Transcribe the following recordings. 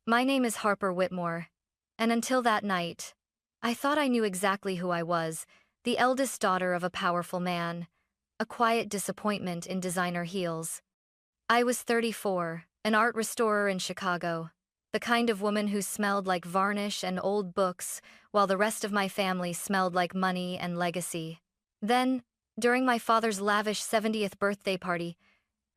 My name is Harper Whitmore, and until that night, I thought I knew exactly who I was, the eldest daughter of a powerful man, a quiet disappointment in designer heels. I was 34, an art restorer in Chicago, the kind of woman who smelled like varnish and old books, while the rest of my family smelled like money and legacy. Then, during my father's lavish 70th birthday party,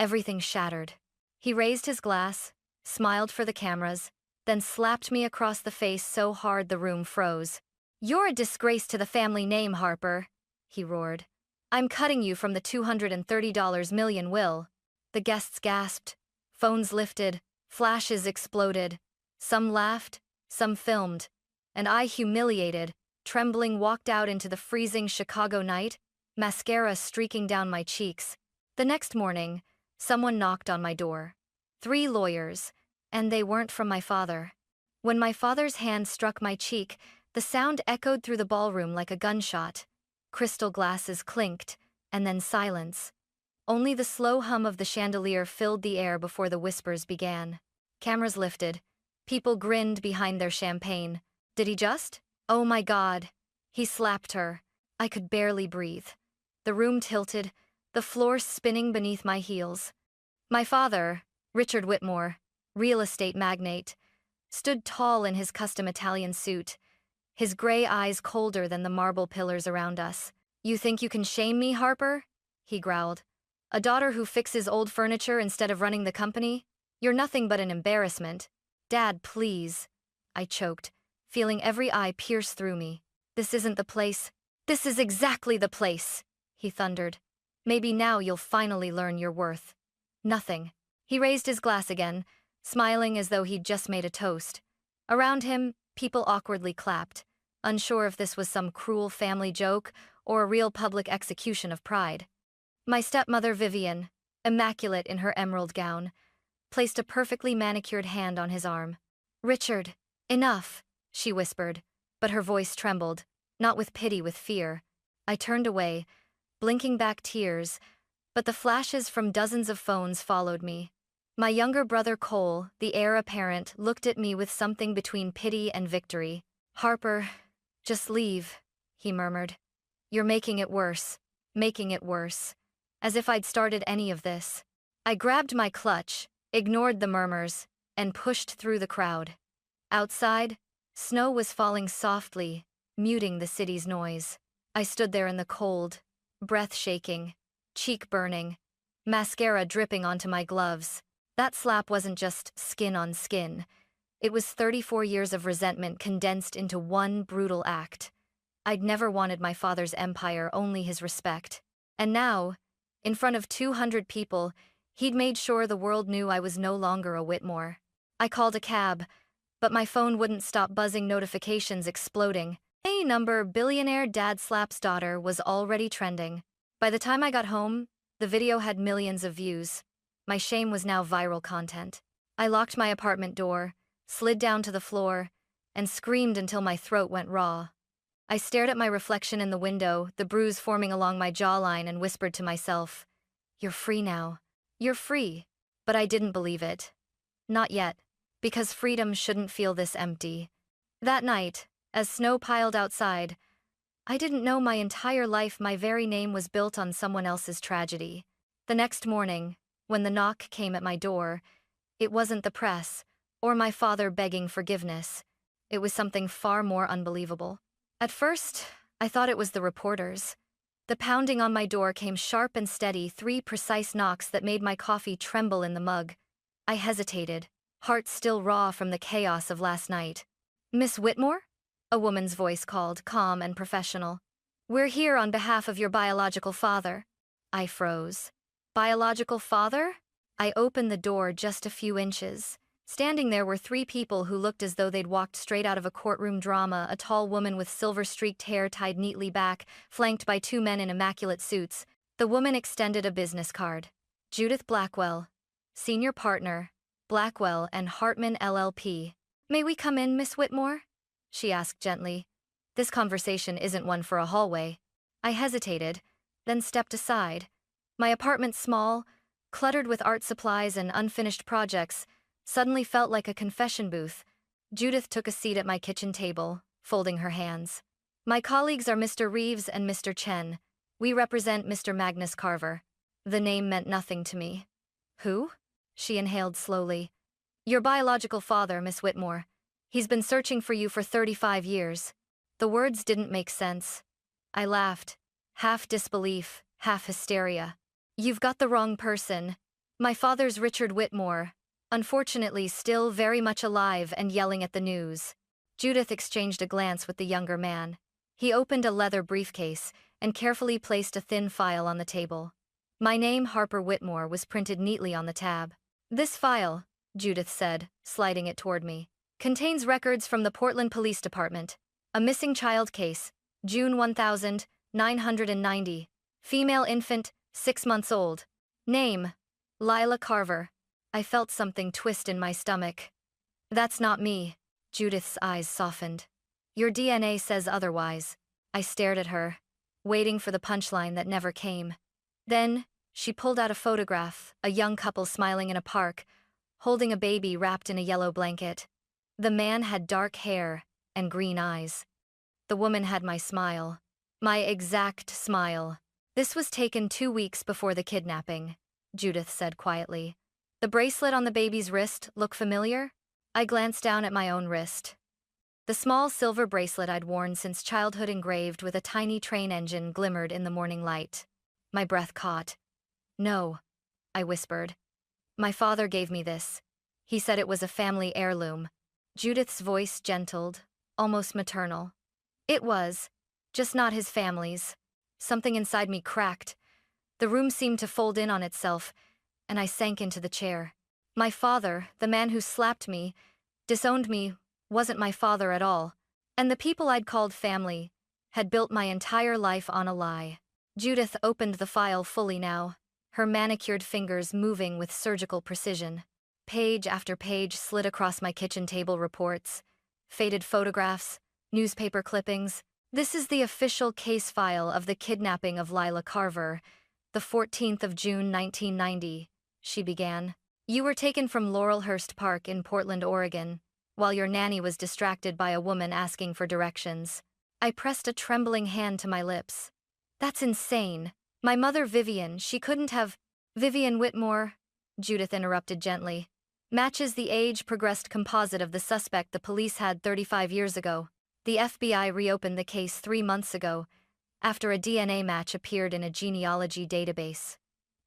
everything shattered. He raised his glass, smiled for the cameras, then slapped me across the face so hard the room froze. "You're a disgrace to the family name, Harper," he roared. "I'm cutting you from the $230 million will." The guests gasped, phones lifted, flashes exploded. Some laughed, some filmed, and I, humiliated, trembling, walked out into the freezing Chicago night, mascara streaking down my cheeks. The next morning, someone knocked on my door. 3 lawyers, and they weren't from my father. When my father's hand struck my cheek, the sound echoed through the ballroom like a gunshot. Crystal glasses clinked, and then silence. Only the slow hum of the chandelier filled the air before the whispers began. Cameras lifted. People grinned behind their champagne. Did he just? Oh my God. He slapped her. I could barely breathe. The room tilted, the floor spinning beneath my heels. My father, Richard Whitmore, real estate magnate, stood tall in his custom Italian suit, his gray eyes colder than the marble pillars around us. "You think you can shame me, Harper?" he growled. "A daughter who fixes old furniture instead of running the company? You're nothing but an embarrassment." "Dad, please," I choked, feeling every eye pierce through me. "This isn't the place." "This is exactly the place," he thundered. "Maybe now you'll finally learn your worth." Nothing. He raised his glass again, smiling as though he'd just made a toast. Around him, people awkwardly clapped, unsure if this was some cruel family joke or a real public execution of pride. My stepmother, Vivian, immaculate in her emerald gown, placed a perfectly manicured hand on his arm. "Richard, enough," she whispered, but her voice trembled, not with pity, with fear. I turned away, blinking back tears, but the flashes from dozens of phones followed me. My younger brother Cole, the heir apparent, looked at me with something between pity and victory. "Harper, just leave," he murmured. "You're making it worse, making it worse." As if I'd started any of this. I grabbed my clutch, ignored the murmurs, and pushed through the crowd. Outside, snow was falling softly, muting the city's noise. I stood there in the cold, breath shaking, cheek burning, mascara dripping onto my gloves. That slap wasn't just skin on skin. It was 34 years of resentment condensed into one brutal act. I'd never wanted my father's empire, only his respect. And now, in front of 200 people, he'd made sure the world knew I was no longer a Whitmore. I called a cab, but my phone wouldn't stop buzzing, notifications exploding. A number, "Billionaire Dad Slaps Daughter," was already trending. By the time I got home, the video had millions of views. My shame was now viral content. I locked my apartment door, slid down to the floor, and screamed until my throat went raw. I stared at my reflection in the window, the bruise forming along my jawline, and whispered to myself, "You're free now. You're free." But I didn't believe it. Not yet, because freedom shouldn't feel this empty. That night, as snow piled outside, I didn't know my entire life my very name was built on someone else's tragedy. The next morning, when the knock came at my door, it wasn't the press, or my father begging forgiveness. It was something far more unbelievable. At first, I thought it was the reporters. The pounding on my door came sharp and steady, 3 precise knocks that made my coffee tremble in the mug. I hesitated, heart still raw from the chaos of last night. "Miss Whitmore?" a woman's voice called, calm and professional. "We're here on behalf of your biological father." I froze. Biological father? I opened the door just a few inches. Standing there were 3 people who looked as though they'd walked straight out of a courtroom drama, a tall woman with silver-streaked hair tied neatly back, flanked by 2 men in immaculate suits. The woman extended a business card. "Judith Blackwell, Senior Partner, Blackwell and Hartman LLP. "May we come in, Miss Whitmore?" she asked gently. "This conversation isn't one for a hallway." I hesitated, then stepped aside. My apartment small, cluttered with art supplies and unfinished projects, suddenly felt like a confession booth. Judith took a seat at my kitchen table, folding her hands. My colleagues are Mr. Reeves and Mr. Chen. We represent Mr. Magnus Carver. The name meant nothing to me. Who? She inhaled slowly. Your biological father, Miss Whitmore. He's been searching for you for 35 years. The words didn't make sense. I laughed, half disbelief, half hysteria. You've got the wrong person. My father's Richard Whitmore, unfortunately still very much alive and yelling at the news. Judith exchanged a glance with the younger man. He opened a leather briefcase and carefully placed a thin file on the table. My name, Harper Whitmore, was printed neatly on the tab. This file, Judith said, sliding it toward me, contains records from the Portland Police Department. A missing child case, June 1990. Female infant, 6 months old. Name, Lila Carver. I felt something twist in my stomach. That's not me. Judith's eyes softened. Your DNA says otherwise. I stared at her, waiting for the punchline that never came. Then, she pulled out a photograph, a young couple smiling in a park, holding a baby wrapped in a yellow blanket. The man had dark hair and green eyes. The woman had my smile. My exact smile. This was taken 2 weeks before the kidnapping, Judith said quietly. The bracelet on the baby's wrist look familiar? I glanced down at my own wrist. The small silver bracelet I'd worn since childhood engraved with a tiny train engine glimmered in the morning light. My breath caught. No, I whispered. My father gave me this. He said it was a family heirloom. Judith's voice gentled, almost maternal. It was, just not his family's. Something inside me cracked. The room seemed to fold in on itself, and I sank into the chair. My father, the man who slapped me, disowned me, wasn't my father at all. And the people I'd called family had built my entire life on a lie. Judith opened the file fully now, her manicured fingers moving with surgical precision. Page after page slid across my kitchen table reports, faded photographs, newspaper clippings. This is the official case file of the kidnapping of Lila Carver, the 14th of June 1990, she began. You were taken from Laurelhurst Park in Portland, Oregon, while your nanny was distracted by a woman asking for directions. I pressed a trembling hand to my lips. That's insane. My mother Vivian, she couldn't have— Vivian Whitmore, Judith interrupted gently. Matches the age-progressed composite of the suspect the police had 35 years ago. The FBI reopened the case 3 months ago, after a DNA match appeared in a genealogy database.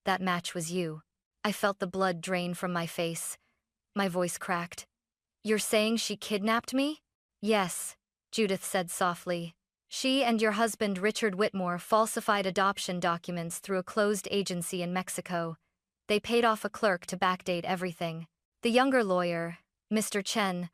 That match was you. I felt the blood drain from my face. My voice cracked. You're saying she kidnapped me? Yes, Judith said softly. She and your husband Richard Whitmore falsified adoption documents through a closed agency in Mexico. They paid off a clerk to backdate everything. The younger lawyer, Mr. Chen,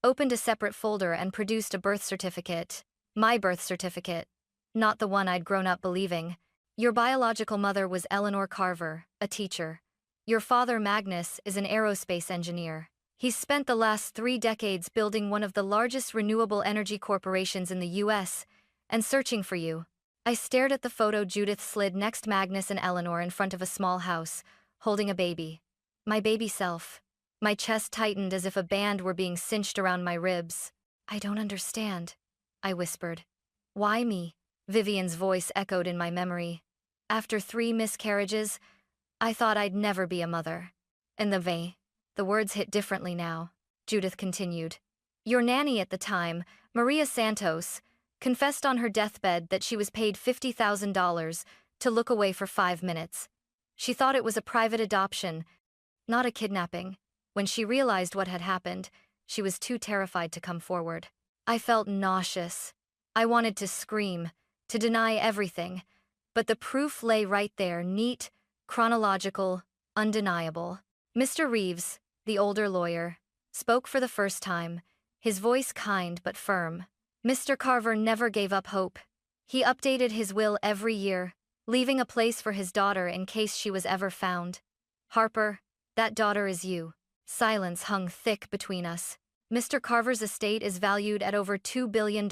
opened a separate folder and produced a birth certificate. My birth certificate. Not the one I'd grown up believing. Your biological mother was Eleanor Carver, a teacher. Your father Magnus is an aerospace engineer. He's spent the last 3 decades building one of the largest renewable energy corporations in the US, and searching for you. I stared at the photo Judith slid next Magnus and Eleanor in front of a small house, holding a baby. My baby self. My chest tightened as if a band were being cinched around my ribs. I don't understand, I whispered. Why me? Vivian's voice echoed in my memory. After 3 miscarriages, I thought I'd never be a mother. In the vein. The words hit differently now. Judith continued. Your nanny at the time, Maria Santos, confessed on her deathbed that she was paid $50,000 to look away for 5 minutes. She thought it was a private adoption, not a kidnapping. When she realized what had happened, she was too terrified to come forward. I felt nauseous. I wanted to scream, to deny everything, but the proof lay right there, neat, chronological, undeniable. Mr. Reeves, the older lawyer, spoke for the first time, his voice kind but firm. Mr. Carver never gave up hope. He updated his will every year, leaving a place for his daughter in case she was ever found. Harper, that daughter is you. Silence hung thick between us. Mr. Carver's estate is valued at over $2 billion,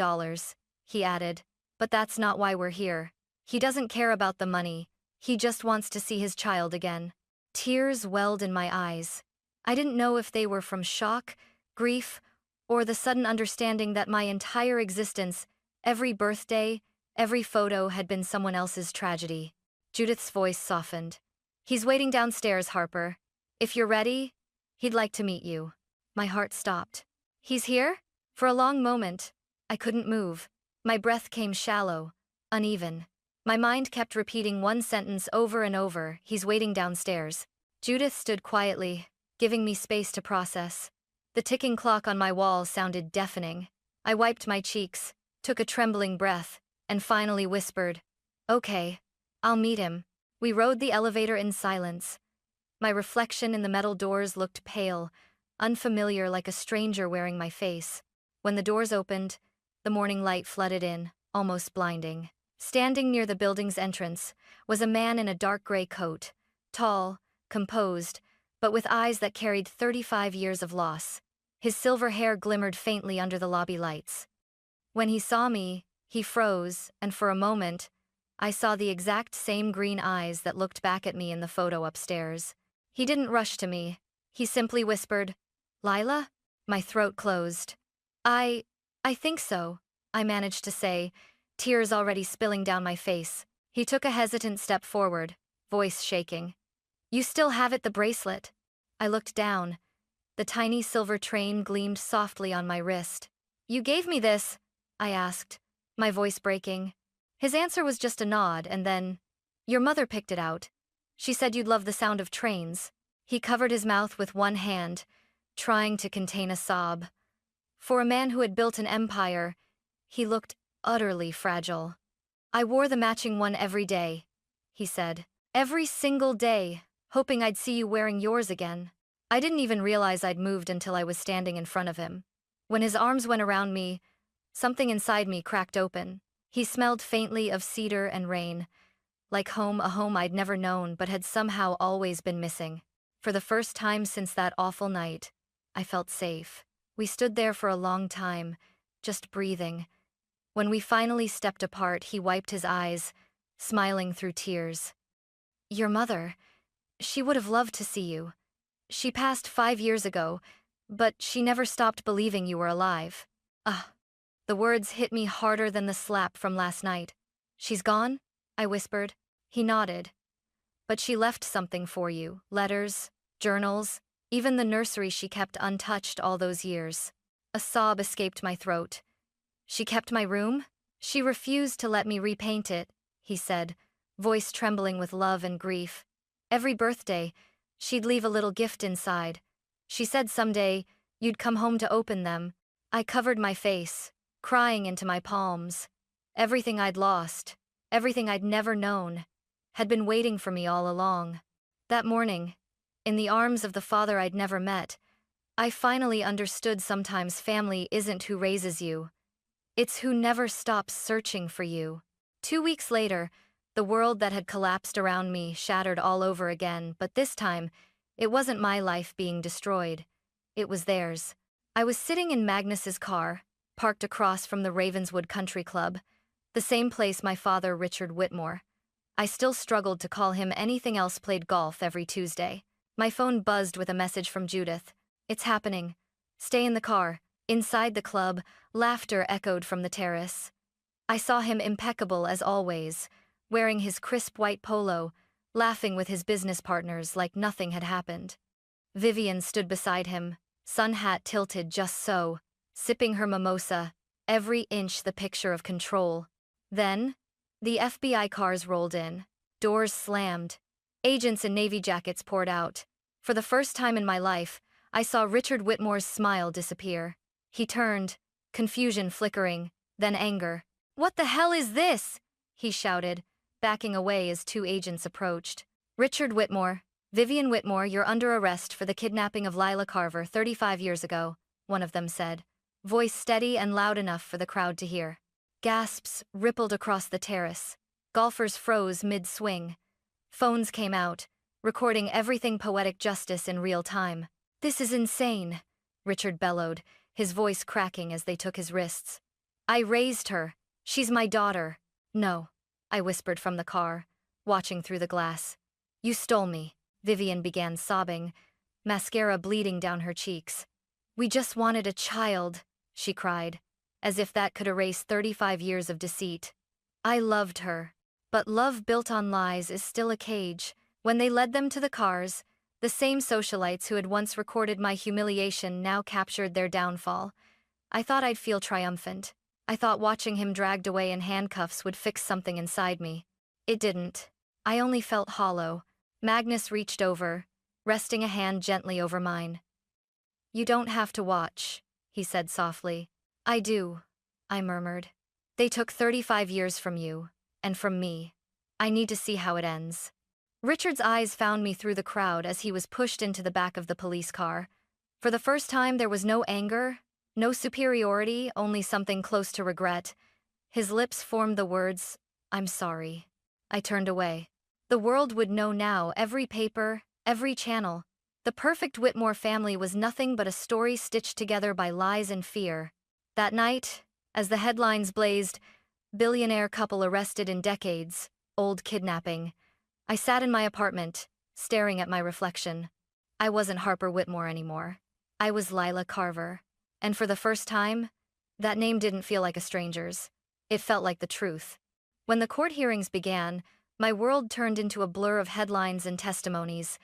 he added. But that's not why we're here. He doesn't care about the money. He just wants to see his child again. Tears welled in my eyes. I didn't know if they were from shock, grief, or the sudden understanding that my entire existence, every birthday, every photo had been someone else's tragedy. Judith's voice softened. He's waiting downstairs, Harper. If you're ready, he'd like to meet you. My heart stopped. He's here? For a long moment, I couldn't move. My breath came shallow, uneven. My mind kept repeating one sentence over and over, he's waiting downstairs. Judith stood quietly, giving me space to process. The ticking clock on my wall sounded deafening. I wiped my cheeks, took a trembling breath, and finally whispered, "Okay, I'll meet him." We rode the elevator in silence. My reflection in the metal doors looked pale, unfamiliar, like a stranger wearing my face. When the doors opened, the morning light flooded in, almost blinding. Standing near the building's entrance was a man in a dark gray coat, tall, composed, but with eyes that carried 35 years of loss. His silver hair glimmered faintly under the lobby lights. When he saw me, he froze, and for a moment, I saw the exact same green eyes that looked back at me in the photo upstairs. He didn't rush to me. He simply whispered, "Lila?" My throat closed. I think so," I managed to say, tears already spilling down my face. He took a hesitant step forward, voice shaking. "You still have it, the bracelet?" I looked down. The tiny silver train gleamed softly on my wrist. "You gave me this?" I asked, my voice breaking. His answer was just a nod, and then, "Your mother picked it out. She said you'd love the sound of trains." He covered his mouth with one hand, trying to contain a sob. For a man who had built an empire, he looked utterly fragile. "I wore the matching one every day," he said. "Every single day, hoping I'd see you wearing yours again." I didn't even realize I'd moved until I was standing in front of him. When his arms went around me, something inside me cracked open. He smelled faintly of cedar and rain, like home, a home I'd never known but had somehow always been missing. For the first time since that awful night, I felt safe. We stood there for a long time, just breathing. When we finally stepped apart, he wiped his eyes, smiling through tears. "Your mother, she would have loved to see you. She passed 5 years ago, but she never stopped believing you were alive." Ah, the words hit me harder than the slap from last night. "She's gone?" I whispered. He nodded. "But she left something for you, letters, journals, even the nursery she kept untouched all those years." A sob escaped my throat. "She kept my room? She refused to let me repaint it," he said, voice trembling with love and grief. "Every birthday, she'd leave a little gift inside. She said someday, you'd come home to open them." I covered my face, crying into my palms. Everything I'd lost, everything I'd never known, had been waiting for me all along. That morning, in the arms of the father I'd never met, I finally understood sometimes family isn't who raises you. It's who never stops searching for you. 2 weeks later, the world that had collapsed around me shattered all over again, but this time, it wasn't my life being destroyed. It was theirs. I was sitting in Magnus's car, parked across from the Ravenswood Country Club, the same place my father, Richard Whitmore. I still struggled to call him anything else, played golf every Tuesday. My phone buzzed with a message from Judith. "It's happening. Stay in the car." Inside the club, laughter echoed from the terrace. I saw him, impeccable as always, wearing his crisp white polo, laughing with his business partners like nothing had happened. Vivian stood beside him, sun hat tilted just so, sipping her mimosa, every inch the picture of control. Then, the FBI cars rolled in. Doors slammed. Agents in navy jackets poured out. For the first time in my life, I saw Richard Whitmore's smile disappear. He turned, confusion flickering, then anger. "What the hell is this?" he shouted, backing away as 2 agents approached. "Richard Whitmore, Vivian Whitmore, you're under arrest for the kidnapping of Lila Carver 35 years ago," one of them said, voice steady and loud enough for the crowd to hear. Gasps rippled across the terrace. Golfers froze mid-swing. Phones came out, recording everything, poetic justice in real time. "This is insane," Richard bellowed, his voice cracking as they took his wrists. "I raised her. She's my daughter." "No," I whispered from the car, watching through the glass. "You stole me," Vivian began sobbing, mascara bleeding down her cheeks. "We just wanted a child," she cried, as if that could erase 35 years of deceit. I loved her. But love built on lies is still a cage. When they led them to the cars, the same socialites who had once recorded my humiliation now captured their downfall. I thought I'd feel triumphant. I thought watching him dragged away in handcuffs would fix something inside me. It didn't. I only felt hollow. Magnus reached over, resting a hand gently over mine. "You don't have to watch," he said softly. "I do," I murmured. "They took 35 years from you, and from me. I need to see how it ends." Richard's eyes found me through the crowd as he was pushed into the back of the police car. For the first time, there was no anger, no superiority, only something close to regret. His lips formed the words, "I'm sorry." I turned away. The world would know now, every paper, every channel. The perfect Whitmore family was nothing but a story stitched together by lies and fear. That night, as the headlines blazed, "Billionaire couple arrested in decades, old kidnapping," I sat in my apartment, staring at my reflection. I wasn't Harper Whitmore anymore. I was Lila Carver. And for the first time, that name didn't feel like a stranger's. It felt like the truth. When the court hearings began, my world turned into a blur of headlines and testimonies.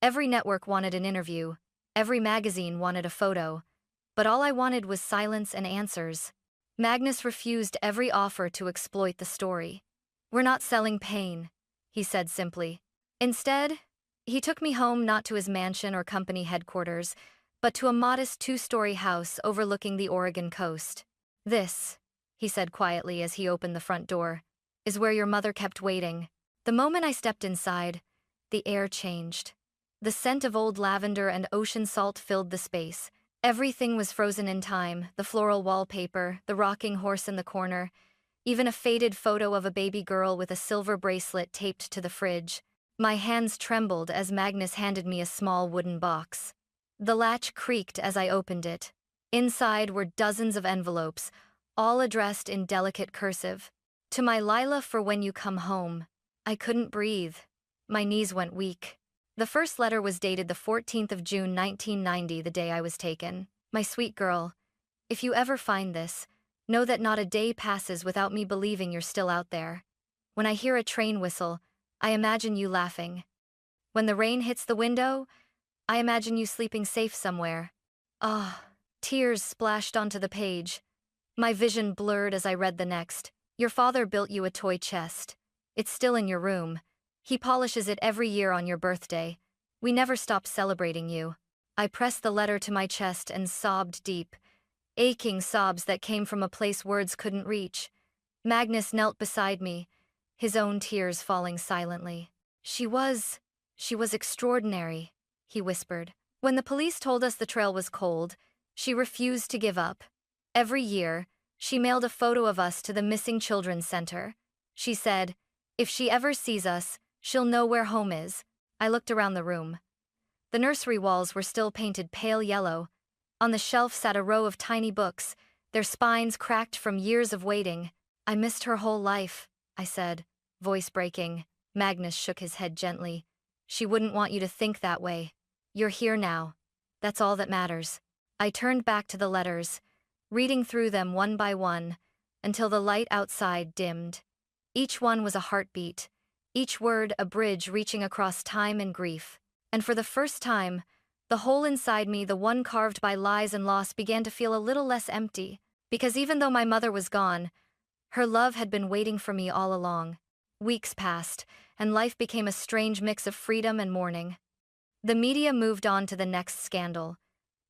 Every network wanted an interview. Every magazine wanted a photo. But all I wanted was silence and answers. Magnus refused every offer to exploit the story. "We're not selling pain," he said simply. Instead, he took me home not to his mansion or company headquarters, but to a modest 2-story house overlooking the Oregon coast. "This," he said quietly as he opened the front door, "is where your mother kept waiting." The moment I stepped inside, the air changed. The scent of old lavender and ocean salt filled the space. Everything was frozen in time, the floral wallpaper, the rocking horse in the corner, even a faded photo of a baby girl with a silver bracelet taped to the fridge. My hands trembled as Magnus handed me a small wooden box. The latch creaked as I opened it. Inside were dozens of envelopes, all addressed in delicate cursive. "To my Lila for when you come home." I couldn't breathe. My knees went weak. The first letter was dated the 14th of June 1990, the day I was taken. "My sweet girl, if you ever find this, know that not a day passes without me believing you're still out there. When I hear a train whistle, I imagine you laughing. When the rain hits the window, I imagine you sleeping safe somewhere." Ah, tears splashed onto the page. My vision blurred as I read the next. "Your father built you a toy chest. It's still in your room. He polishes it every year on your birthday. We never stopped celebrating you." I pressed the letter to my chest and sobbed deep, aching sobs that came from a place words couldn't reach. Magnus knelt beside me, his own tears falling silently. She was extraordinary," he whispered. "When the police told us the trail was cold, she refused to give up. Every year, she mailed a photo of us to the Missing Children's Center. She said, if she ever sees us, she'll know where home is." I looked around the room. The nursery walls were still painted pale yellow. On the shelf sat a row of tiny books, their spines cracked from years of waiting. "I missed her whole life," I said, voice breaking. Magnus shook his head gently. "She wouldn't want you to think that way. You're here now. That's all that matters." I turned back to the letters, reading through them one by one, until the light outside dimmed. Each one was a heartbeat, each word a bridge reaching across time and grief. And for the first time, the hole inside me, the one carved by lies and loss, began to feel a little less empty. Because even though my mother was gone, her love had been waiting for me all along. Weeks passed, and life became a strange mix of freedom and mourning. The media moved on to the next scandal,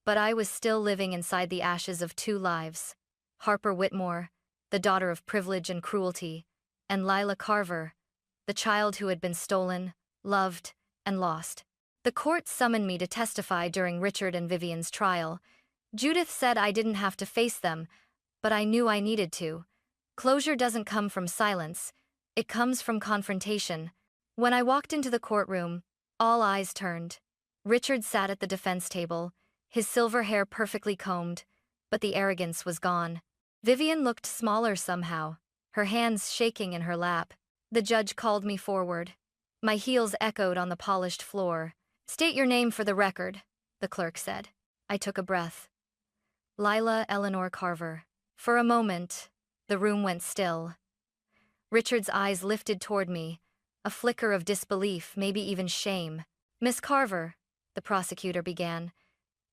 but I was still living inside the ashes of 2 lives. Harper Whitmore, the daughter of privilege and cruelty, and Lila Carver, the child who had been stolen, loved, and lost. The court summoned me to testify during Richard and Vivian's trial. Judith said I didn't have to face them, but I knew I needed to. Closure doesn't come from silence, it comes from confrontation. When I walked into the courtroom, all eyes turned. Richard sat at the defense table, his silver hair perfectly combed, but the arrogance was gone. Vivian looked smaller somehow, her hands shaking in her lap. The judge called me forward. My heels echoed on the polished floor. "State your name for the record," the clerk said. I took a breath. Lila Eleanor Carver. For a moment, the room went still. Richard's eyes lifted toward me, a flicker of disbelief, maybe even shame. Miss Carver, the prosecutor began,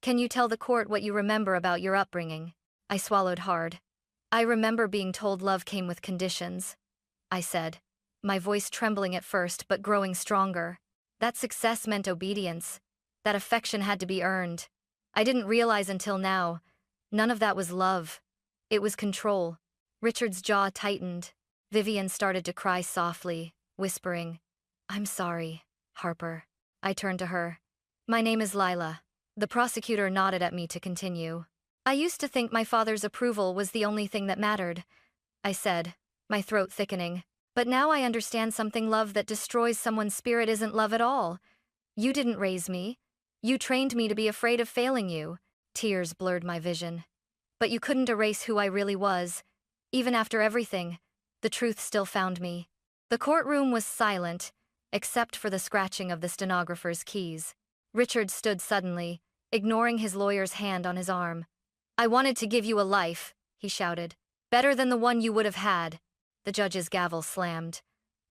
can you tell the court what you remember about your upbringing? I swallowed hard. I remember being told love came with conditions, I said, my voice trembling at first but growing stronger. That success meant obedience, that affection had to be earned. I didn't realize until now, none of that was love. It was control. Richard's jaw tightened. Vivian started to cry softly, whispering, I'm sorry, Harper. I turned to her. My name is Lila. The prosecutor nodded at me to continue. I used to think my father's approval was the only thing that mattered, I said, my throat thickening. But now I understand something love that destroys someone's spirit isn't love at all. You didn't raise me. You trained me to be afraid of failing you. Tears blurred my vision. But you couldn't erase who I really was. Even after everything, the truth still found me. The courtroom was silent, except for the scratching of the stenographer's keys. Richard stood suddenly, ignoring his lawyer's hand on his arm. I wanted to give you a life, he shouted. Better than the one you would have had. The judge's gavel slammed.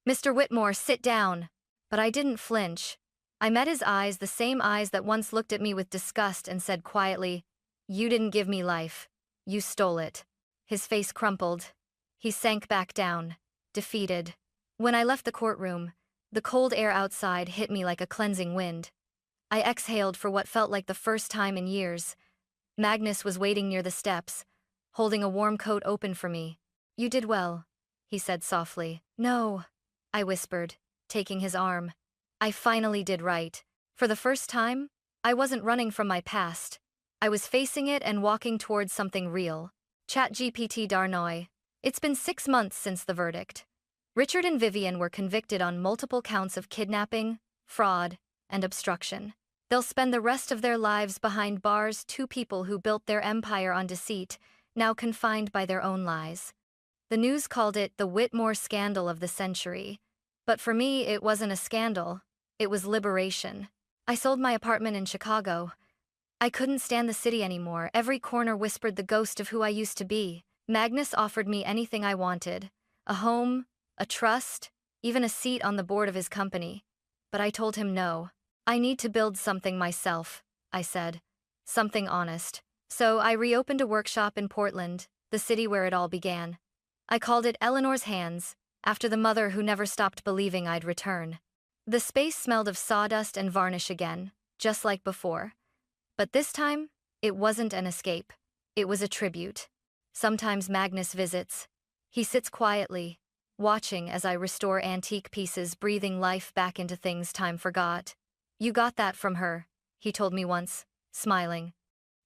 Mr. Whitmore, sit down. But I didn't flinch. I met his eyes, the same eyes that once looked at me with disgust, and said quietly, You didn't give me life. You stole it. His face crumpled. He sank back down, defeated. When I left the courtroom, the cold air outside hit me like a cleansing wind. I exhaled for what felt like the first time in years. Magnus was waiting near the steps, holding a warm coat open for me. You did well, he said softly. No, I whispered, taking his arm. I finally did right. For the first time, I wasn't running from my past. I was facing it and walking towards something real. ChatGPT Darnoy. It's been 6 months since the verdict. Richard and Vivian were convicted on multiple counts of kidnapping, fraud, and obstruction. They'll spend the rest of their lives behind bars, two people who built their empire on deceit, now confined by their own lies. The news called it the Whitmore scandal of the century. But for me, it wasn't a scandal. It was liberation. I sold my apartment in Chicago. I couldn't stand the city anymore. Every corner whispered the ghost of who I used to be. Magnus offered me anything I wanted. A home, a trust, even a seat on the board of his company. But I told him no. I need to build something myself, I said. Something honest. So I reopened a workshop in Portland, the city where it all began. I called it Eleanor's Hands, after the mother who never stopped believing I'd return. The space smelled of sawdust and varnish again, just like before. But this time, it wasn't an escape. It was a tribute. Sometimes Magnus visits. He sits quietly, watching as I restore antique pieces, breathing life back into things time forgot. You got that from her, he told me once, smiling.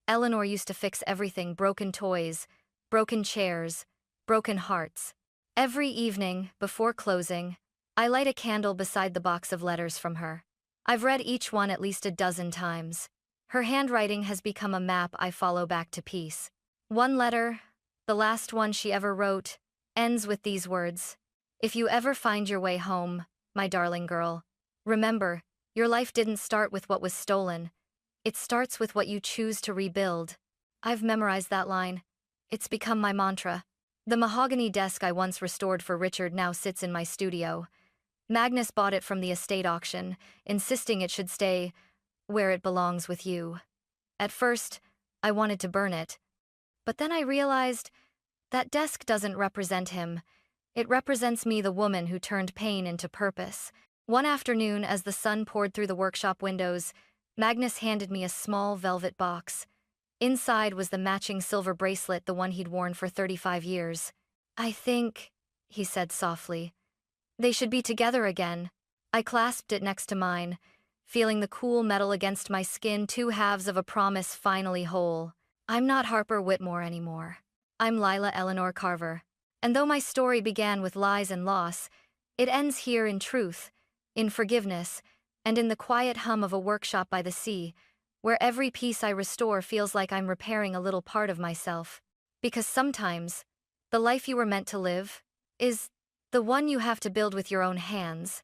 Eleanor used to fix everything, broken toys, broken chairs, broken hearts. Every evening, before closing, I light a candle beside the box of letters from her. I've read each one at least a dozen times. Her handwriting has become a map I follow back to peace. One letter, the last one she ever wrote, ends with these words. If you ever find your way home, my darling girl, remember, your life didn't start with what was stolen. It starts with what you choose to rebuild. I've memorized that line. It's become my mantra. The mahogany desk I once restored for Richard now sits in my studio. Magnus bought it from the estate auction, insisting it should stay where it belongs with you. At first, I wanted to burn it. But then I realized that desk doesn't represent him. It represents me, the woman who turned pain into purpose. One afternoon, as the sun poured through the workshop windows, Magnus handed me a small velvet box. Inside was the matching silver bracelet, the one he'd worn for 35 years. I think, he said softly, they should be together again. I clasped it next to mine, feeling the cool metal against my skin, two halves of a promise finally whole. I'm not Harper Whitmore anymore. I'm Lila Eleanor Carver. And though my story began with lies and loss, it ends here in truth, in forgiveness, and in the quiet hum of a workshop by the sea, where every piece I restore feels like I'm repairing a little part of myself. Because sometimes, the life you were meant to live is the one you have to build with your own hands.